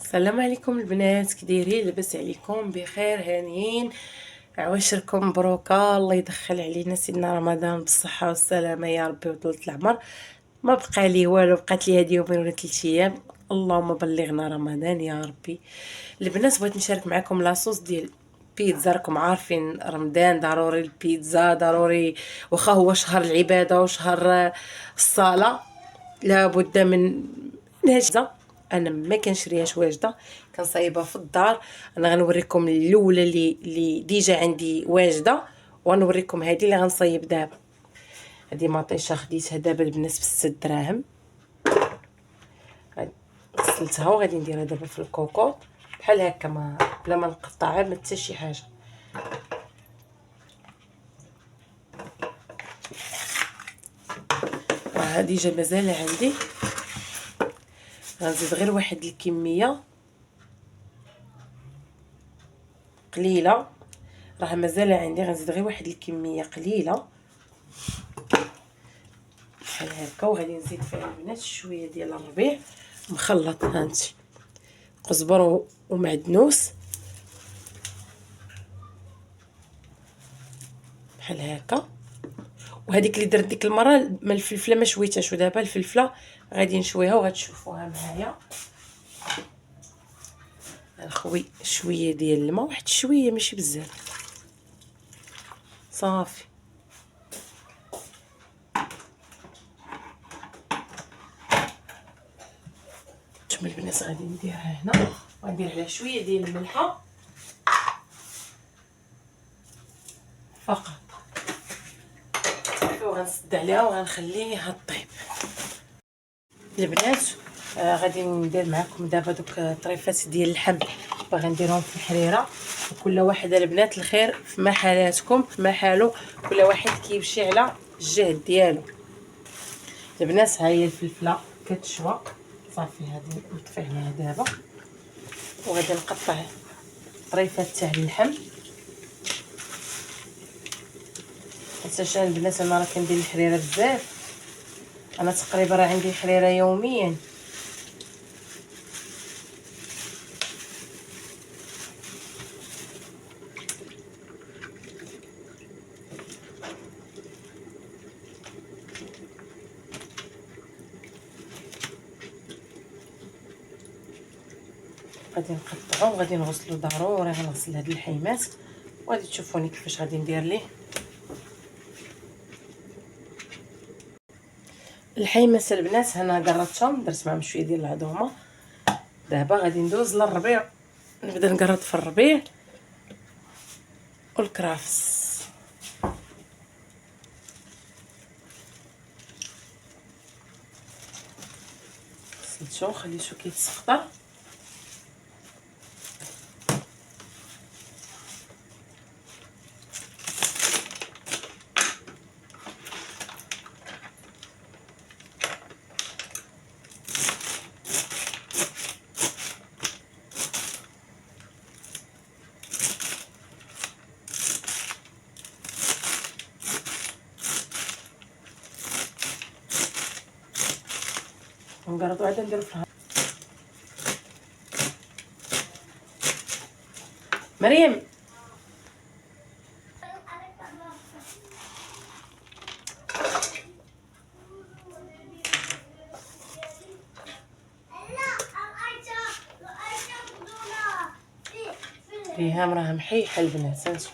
السلام عليكم البنات، كي دايرين؟ لاباس عليكم؟ بخير هانيين؟ عواشركم مبروكه، الله يدخل علينا سيدنا رمضان بالصحه والسلامه يا ربي وطولة العمر. ما بقى لي والو، بقات لي هاد يومين ولا 3 ايام. اللهم بلغنا رمضان يا ربي. البنات بغيت نشارك معكم لاصوص ديال بيتزا. راكم عارفين رمضان ضروري البيتزا، ضروري واخا هو شهر العباده وشهر الصلاه، لابد من هاد. انا ما كنشريهاش واجده، كنصايبها في الدار. انا غنوريكم الاولى اللي ديجا عندي واجده، وغنوريكم هذه اللي غنصايب دابا. هذه مطيشه خديتها دابا البنات ب6 دراهم. غسلتها وغادي نديرها دابا في الكوكوط بحال هكا، ما بلا ما نقطعها ما حتى شي حاجه. هذه جا مازال عندي، غنزيد غير واحد الكميه قليله، راه مازال عندي، غنزيد غير واحد الكميه قليله بحال هكا. وغادي نزيد فيها البنات شويه ديال الربيع مخلط، هانتي قزبر ومعدنوس بحال هكا. وهذيك اللي درت ديك المره من الفلفله ما شويتهاش، ودابا الفلفله غادي نشويها وغتشوفوها معايا. نخوي شويه ديال الماء، واحد شويه ماشي بزاف، صافي. نتوما البنات غادي نديرها هنا، وندير عليها شويه ديال الملحه فقط، وغنسد عليها وغنخليها طيب. البنات غادي ندير معكم دابا دوك طريفات ديال اللحم، باغي نديرهم في الحريره. وكل واحده البنات الخير في محلاتكم، في محالو، كل واحد كيمشي على الجهد ديالو. البنات ها هي الفلفله كتشوى صافي، غادي نطفي عليها دابا وغادي نقطع طريفات تاع اللحم. حيت البنات انا راه كندير الحريره بزاف، انا تقريبا راه عندي حريره يوميا. غادي نقطعو وغادي نغسلو، ضروري غنغسل هاد الحيمات، وغادي تشوفوني كيفاش غادي ندير ليه الحيمات. البنات هنا قرطتهم، درت معهم شويه ديال العظومه. دابا غادي ندوز للربيع، نبدا نقرط في الربيع والكرافس. غسلتو خليتو كيتسخطر. ونقرطو عاد نديرو في مريم. ريهام راه محيحه البنات، هانتو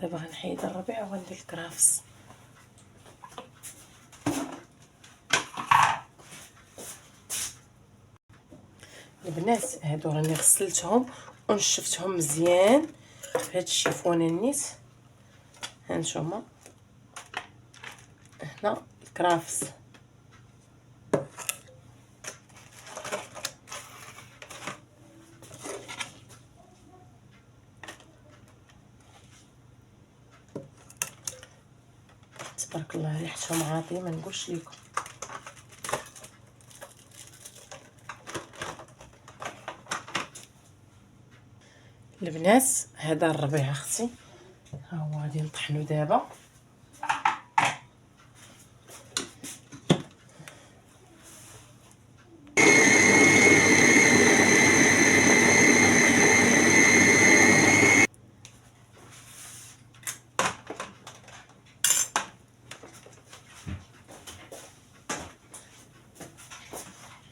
دابا غنحيد الربيع وغندير الكرافس. البنات هادو راني غسلتهم ونشفتهم مزيان في هاد الشيفون النيت، هانتوما هنا الكرافس. تبارك الله ريحتهم عاطيه ما نقولش لكم. البنات هذا الربيع اختي، ها هو غادي نطحنو دابا.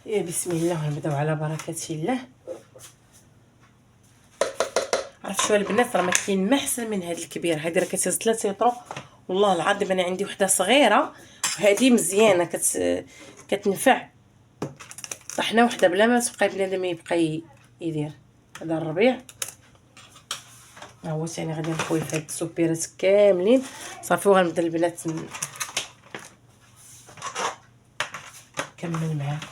يا بسم الله ونبداو على بركه الله. عرفتوا البنات راه ما كاين ما احسن من هذا الكبير. هذه راه كتهز 3 لتر والله العظيم. انا عندي وحده صغيره وهذه مزيانه كتنفع. طحنا وحده بلا ما تبقى بنادم يبقى يدير. هذا الربيع ها هو ثاني غادي نخوي في هاد السوبيرات كاملين صافي. وغنبدا البنات نكمل معاكم.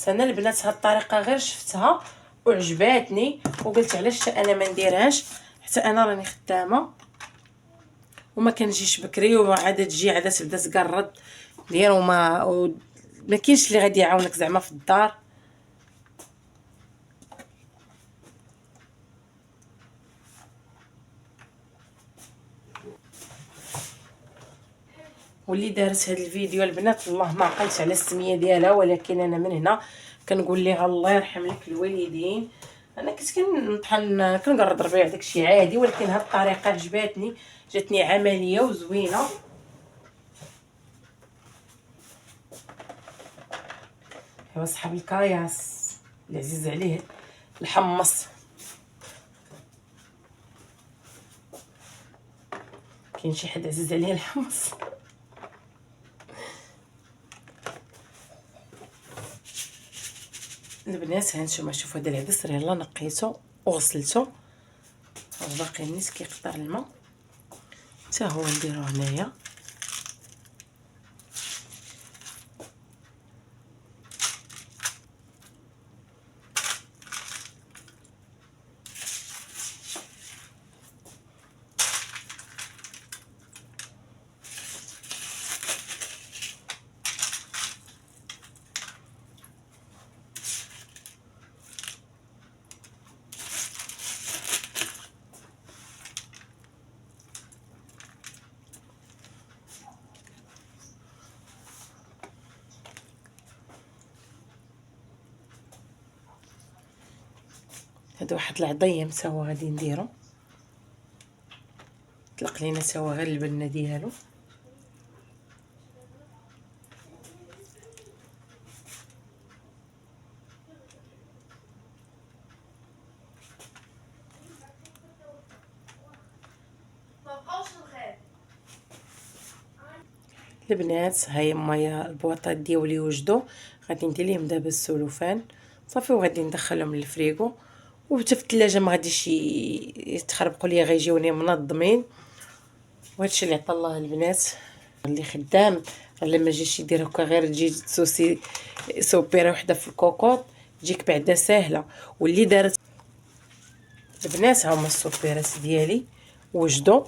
انا البنات هاد الطريقه غير شفتها وعجباتني وقلت علاش انا ما نديرهاش، حتى انا راني خدامه وما كنجيش بكري وعاد تجي عاد تبدا تقرد دير ما كاينش اللي غادي يعاونك زعما في الدار. واللي دارت هذا الفيديو البنات والله ما عقلت على السميه ديالها، ولكن انا من هنا كنقول لها الله يرحم لك الوالدين. انا كنت كنطحن كنقرد ربيع داكشي عادي، ولكن هاد الطريقه عجباتني، جاتني عمليه وزوينه. ايوا صحاب الكاياس العزيز عليه الحمص، كاين شي حد عزيز عليه الحمص. البنات هانتوما شوفوا هذا العدس راه يلاه نقيته وغسلته وباقي نيت كيقطر الماء حتى هو نديرو هنايا. هذا واحد العظيم تا هو غادي نديرو، طلق لينا تا هو غير البنه ديالو. البنات هاي مايا البواطات ديالي وجدوا، غادي ندير ليهم دابا السلوفان صافي وغادي ندخلهم للفريغو، وحتى في الثلاجه ما غاديش يتخربقوا لي، غيجيوني منظمين. وهادشي اللي عطا الله البنات. اللي خدام لما جيش يدير هكا غير تجي تسوسي سوبيره وحده في الكوكوط تجيك بعدا ساهله. واللي دارت البنات هما السوبيرات ديالي وجدوا.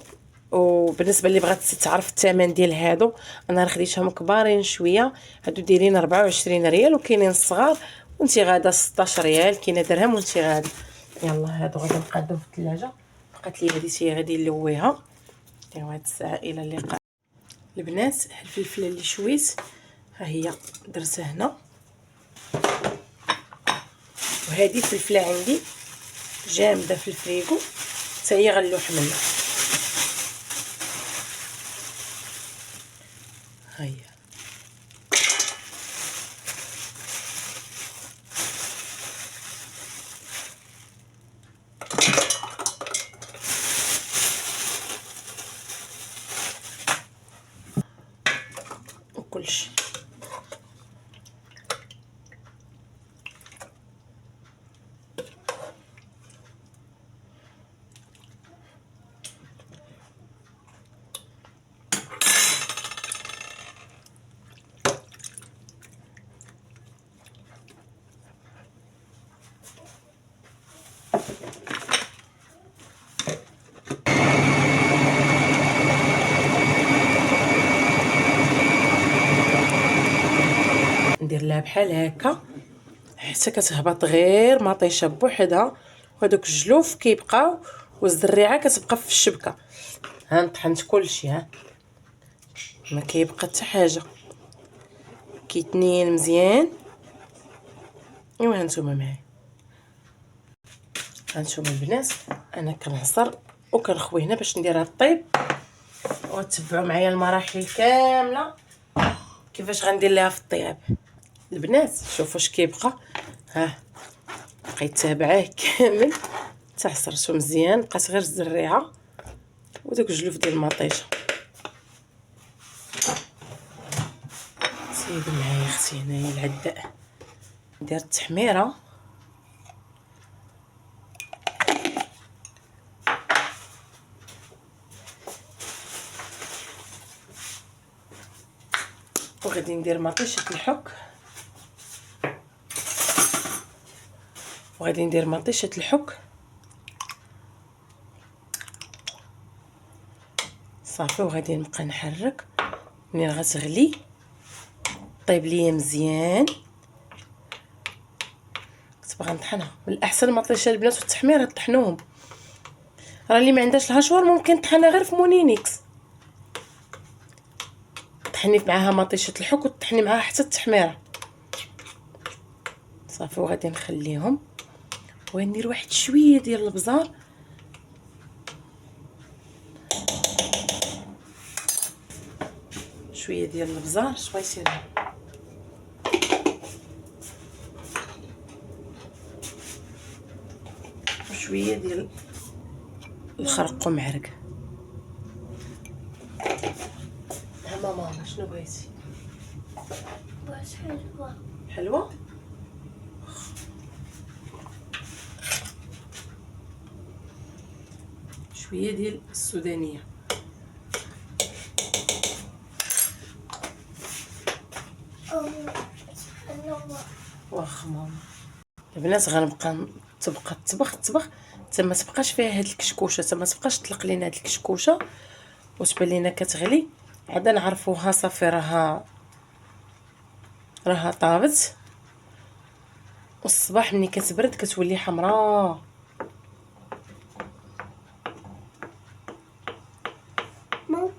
وبالنسبه اللي بغات تعرف الثمن ديال هادو انا خديتهم كبارين شويه، هادو دايرين 24 ريال وكاينين الصغار وانت غادا 16 ريال، كاينه درهم وانت غادا. يلا هادو غادي نقادو في الثلاجه. بقات لي هذه شي غادي نلويها. ايوا هاد الساعه الى اللقاء. البنات الفلفله اللي شويت ها هي درتها هنا، وهذه الفلفله عندي جامده في الفريغو حتى هي غنلوح منها. ها هي وكلشي. بحال هكا حتى كتهبط غير مطيشه بوحدها، وهذوك الجلوف كيبقاو والزريعه كتبقى في الشبكه. ها طحنت كلشي، ها ما كيبقى حتى حاجه، كيتنين مزيان. ايوا هانتوما معايا، هانتوما البنات انا كنعصر وكنخوي هنا باش نديرها طيب، وتتبعوا معايا المراحل كامله كيفاش غندير ليها في الطياب. البنات شوفوا اش كيبقى، ها بقيت تابعاه كامل حتى عصرته مزيان، بقات غير الزريعه وداك الجلوف ديال المطيشه. سيدي معايا اختي هنايا العداء، ندير التحميره. وغادي ندير مطيشه الحك، وغادي ندير مطيشه الحك صافي. وغادي نبقى نحرك منين غتغلي طيب ليا مزيان. كتبغى نطحنها من الاحسن مطيشه البنات والتحميره طحنوهم. راه اللي ما عندهاش الهشوار ممكن طحنها غير في مونينيكس، طحني معاها مطيشه الحك وطحني معاها حتى التحميره صافي. وغادي نخليهم وندير واحد شويه ديال البزار، شويه ديال البزار شويسين، وشويه ديال الخرق معرق. ها ماما شنو بغيتي؟ بغيت حلوة. حلوه؟ شويه ديال السودانيه. واخا ماما. البنات غنبقى تبقى الطبخ حتى ما تبقاش فيها هاد الكشكوشه، حتى ما تبقاش تطلق لينا هاد الكشكوشه وتبان لينا كتغلي، عاد نعرفوها صافي راها طابت. والصباح ملي كتبرد كتولي حمراء. ماما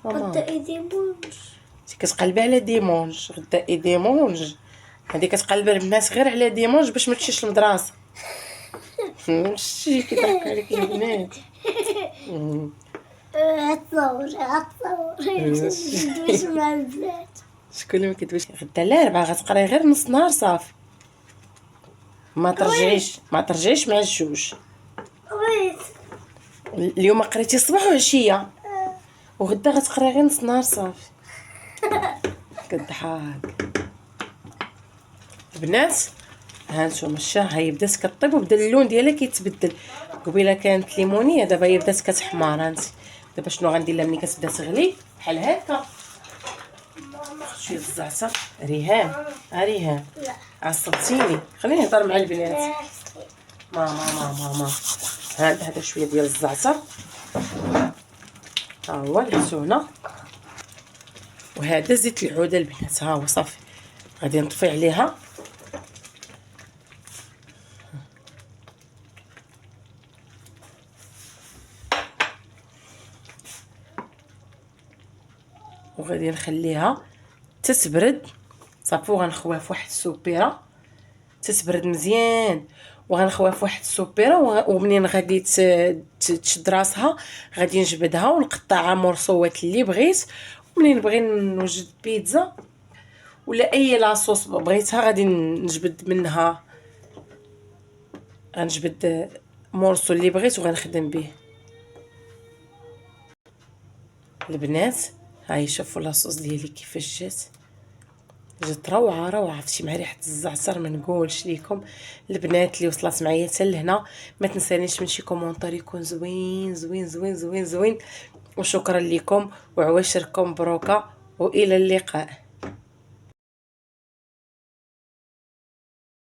غدا ديمونج. انت كتقلبي على ديمونج غدا ديمونج؟ هادي كتقلب الناس غير على ديمونج باش ما تمشيش للمدرسه. ماشي كيضحك عليك يا بنات. دويش مع البنات. شكون اللي ما كيدويش؟ غدا الاربعاء غتقراي غير نص نهار صافي، ما ترجعيش مع الجوج. اليوم قريتي الصباح وعشيه، وغدا غتقراي غير نص نهار صافي. كضحك البنات. ها نتوما الشاه هي بدات كطيب وبدا اللون ديالها كيتبدل. قبيله كانت ليمونيه، دابا هي بدات كتحمر. هانتي دابا شنو غندير لها ملي كتبدا تغلي بحال هكا؟ شويه الزعتر. ريهام ريهام عصبتيني، خليني نهضر مع البنات. ماما هذا شويه ديال الزعتر، ها هو لحسو هنا. وهذا زيت العوده البنات، ها هو صافي. غادي نطفي عليها وغادي نخليها تتبرد صافي. وغنخويها في واحد السوبيره تتبرد مزيان، وغنخويها في واحد السوبيره. ومنين غادي تشد راسها غادي نجبدها ونقطعها مرصوات اللي بغيت. ومنين بغي نوجد بيتزا ولا اي لاصوص بغيتها غادي نجبد منها، غنجبد مرصو اللي بغيت وغنخدم به. البنات هاي شوفوا لاصوص ديالي كيفاش جات روعه عرفتي مع ريحه الزعتر ما نقولش ليكم. البنات اللي وصلت معايا حتى لهنا ما تنسانيش من شي كومونتير يكون زوين زوين زوين زوين زوين. وشكرا لكم وعواشركم مبروكه والى اللقاء.